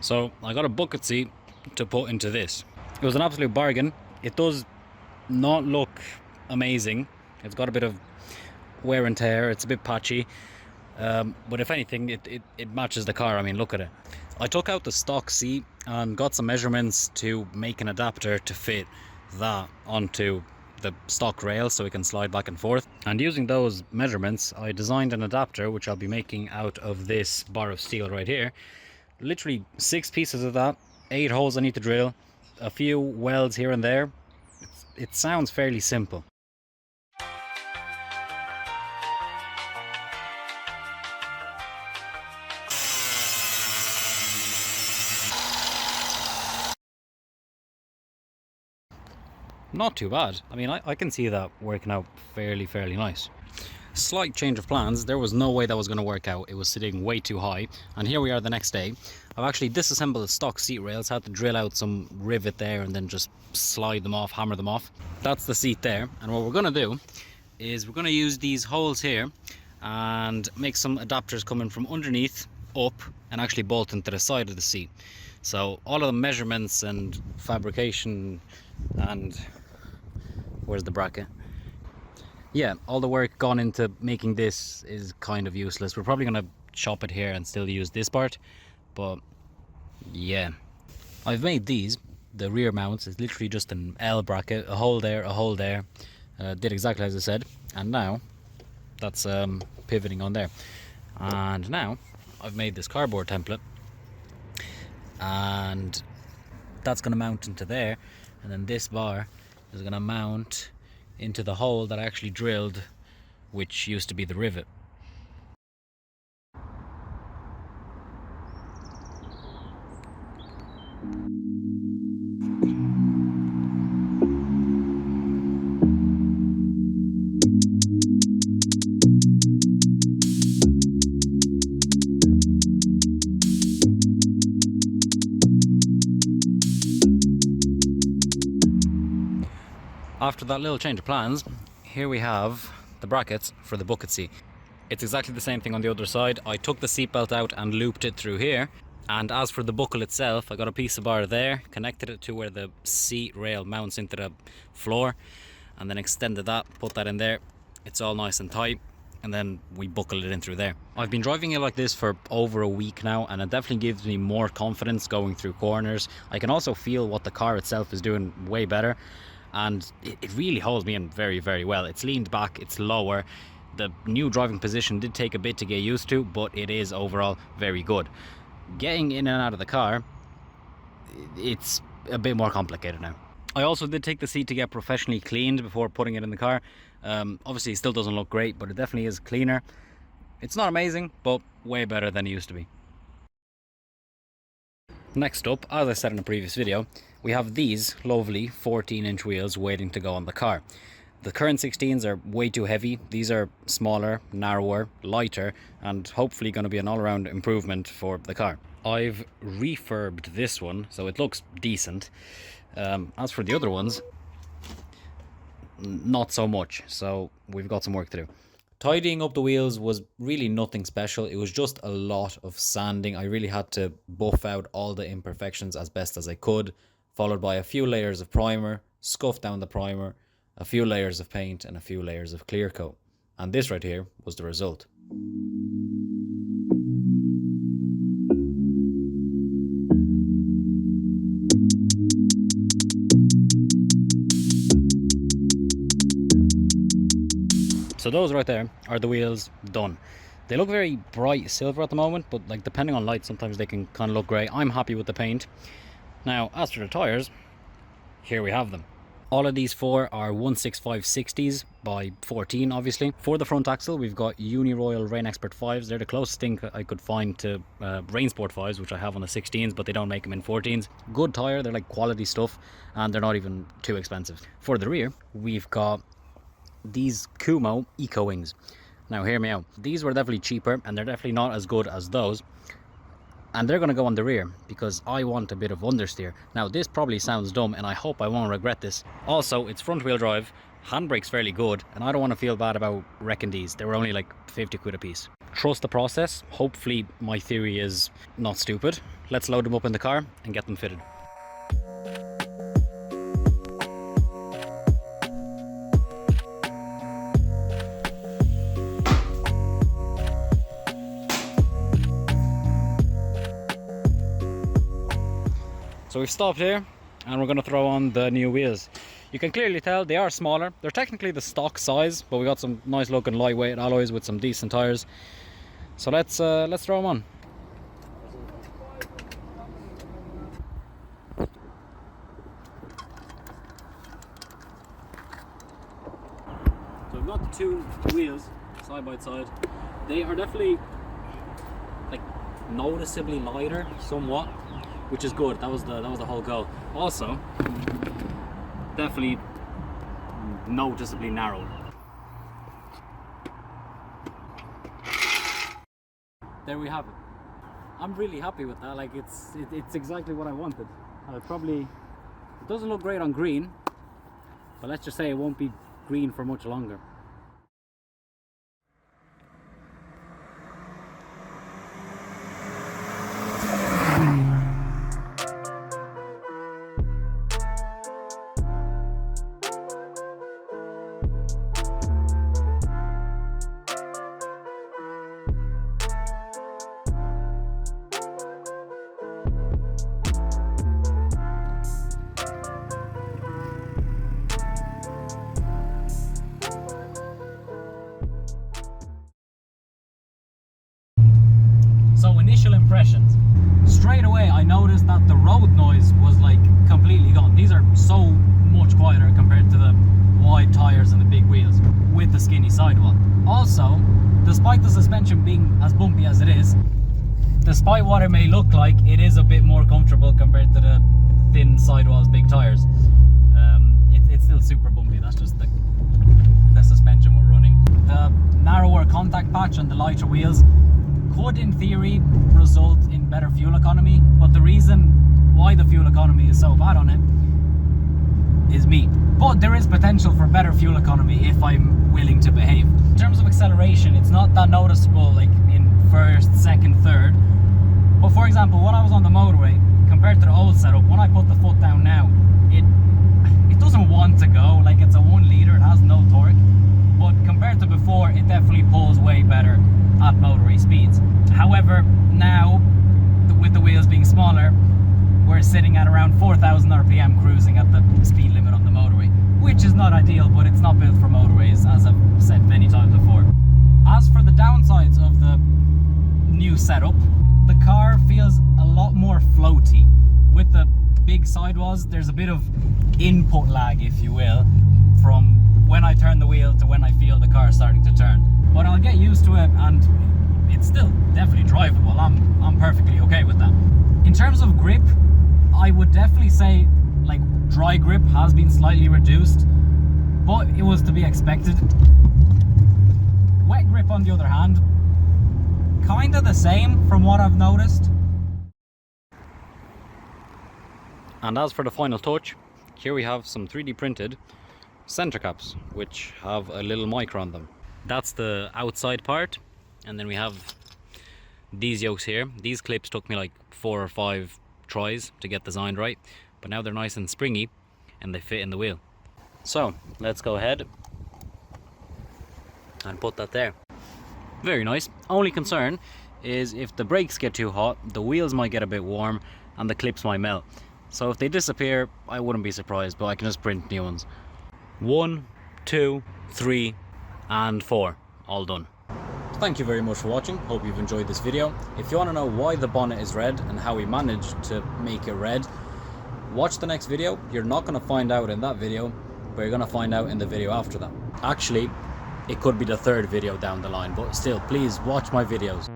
So I got a bucket seat to put into this. It was an absolute bargain. It does not look amazing. It's got a bit of wear and tear. It's a bit patchy. But if anything, it matches the car. I mean, look at it. I took out the stock seat and got some measurements to make an adapter to fit that onto the stock rail so it can slide back and forth. And using those measurements, I designed an adapter which I'll be making out of this bar of steel right here. Literally 6 pieces of that, 8 holes I need to drill, a few welds here and there. It sounds fairly simple. Not too bad. I mean, I can see that working out fairly nice. Slight change of plans. There was no way that was going to work out. It was sitting way too high. And here we are the next day. I've actually disassembled the stock seat rails, had to drill out some rivet there and then just slide them off, hammer them off. That's the seat there. And what we're going to do is we're going to use these holes here and make some adapters coming from underneath up and actually bolt into the side of the seat. So all of the measurements and fabrication and where's the bracket? Yeah, all the work gone into making this is kind of useless. We're probably going to chop it here and still use this part, but yeah. I've made these, the rear mounts, it's literally just an L bracket, a hole there, a hole there. Did exactly as I said, and now that's pivoting on there. And now I've made this cardboard template, and that's going to mount into there, and then this bar is going to mount into the hole that I actually drilled, which used to be the rivet. After that little change of plans, here we have the brackets for the bucket seat. It's exactly the same thing on the other side. I took the seatbelt out and looped it through here. And as for the buckle itself, I got a piece of bar there, connected it to where the seat rail mounts into the floor, and then extended that, put that in there. It's all nice and tight, and then we buckle it in through there. I've been driving it like this for over a week now, and it definitely gives me more confidence going through corners. I can also feel what the car itself is doing way better. And it really holds me in very well. It's leaned back, it's lower. The new driving position did take a bit to get used to, but it is overall very good. Getting in and out of the car, it's a bit more complicated now. I also did take the seat to get professionally cleaned before putting it in the car. Obviously it still doesn't look great, but it definitely is cleaner. It's not amazing, but way better than it used to be. Next up, as I said in a previous video, we have these lovely 14-inch wheels waiting to go on the car. The current 16s are way too heavy. These are smaller, narrower, lighter, and hopefully going to be an all-around improvement for the car. I've refurbed this one, so it looks decent. As for the other ones, not so much, so we've got some work to do. Tidying up the wheels was really nothing special. It was just a lot of sanding. I really had to buff out all the imperfections as best as I could, followed by a few layers of primer, scuff down the primer, a few layers of paint, and a few layers of clear coat. And this right here was the result. So those right there are the wheels done. They look very bright silver at the moment, but like depending on light, sometimes they can kind of look grey. I'm happy with the paint. Now, as for the tyres, here we have them. All of these 4 are 165/60s by 14, obviously. For the front axle, we've got Uniroyal Rain Expert 5s. They're the closest thing I could find to Rain Sport 5s, which I have on the 16s, but they don't make them in 14s. Good tyre, they're like quality stuff, and they're not even too expensive. For the rear, we've got these Kumo Eco Wings. Now hear me out. These were definitely cheaper, and they're definitely not as good as those. And they're going to go on the rear because I want a bit of understeer. Now this probably sounds dumb, and I hope I won't regret this. Also, it's front wheel drive, Handbrake's fairly good, and I don't want to feel bad about wrecking these. They were only like 50 quid a piece. Trust the process. Hopefully my theory is not stupid. Let's load them up in the car and get them fitted. So we've stopped here and we're going to throw on the new wheels. You can clearly tell they are smaller. They're technically the stock size, but we got some nice looking lightweight alloys with some decent tires. So let's throw them on. So we've got the two wheels side by side. They are definitely like noticeably lighter somewhat, which is good. That was the whole goal. Also, definitely noticeably narrowed. There we have it. I'm really happy with that. Like it's exactly what I wanted. It doesn't look great on green, but let's just say it won't be green for much longer. So initial impressions. Straight away I noticed that the road noise was like completely gone. These are so much quieter compared to the wide tyres and the big wheels with the skinny sidewall. Also, despite the suspension being as bumpy as it is, despite what it may look like, it is a bit more comfortable compared to the thin sidewalls, big tyres. It's still super bumpy. That's just the suspension we're running. The narrower contact patch and the lighter wheels could in theory result in better fuel economy, but the reason why the fuel economy is so bad on it is me. But there is potential for better fuel economy if I'm willing to behave. In terms of acceleration, it's not that noticeable like in first, second, third. But for example, when I was on the motorway, compared to the old setup, when I put the foot down now, it doesn't want to go. Like it's a 1 litre, it has no torque. But compared to before, it definitely pulls way better at motorway speeds. However, now, with the wheels being smaller, we're sitting at around 4,000 RPM cruising at the speed limit on the motorway, which is not ideal, but it's not built for motorways, as I've said many times before. As for the downsides of the new setup, the car feels a lot more floaty. With the big sidewalls, there's a bit of input lag, if you will, from when I turn the wheel to when I feel the car starting to turn. But I'll get used to it, and it's still definitely drivable. I'm perfectly okay with that. In terms of grip, I would definitely say like dry grip has been slightly reduced, but it was to be expected. Wet grip on the other hand, kind of the same from what I've noticed. And as for the final touch, here we have some 3D printed center caps, which have a little Micra on them. That's the outside part, and then we have these yokes here. These clips took me like 4 or 5 tries to get designed right, but now they're nice and springy and they fit in the wheel. So let's go ahead and put that there. Very nice. Only concern is if the brakes get too hot, the wheels might get a bit warm and the clips might melt. So if they disappear, I wouldn't be surprised, but I can just print new ones. 1, 2, 3 and 4, all done. Thank you very much for watching. Hope you've enjoyed this video. If you want to know why the bonnet is red and how we managed to make it red, watch the next video. You're not going to find out in that video, but you're going to find out in the video after that. Actually, it could be the 3rd video down the line, but still, please watch my videos.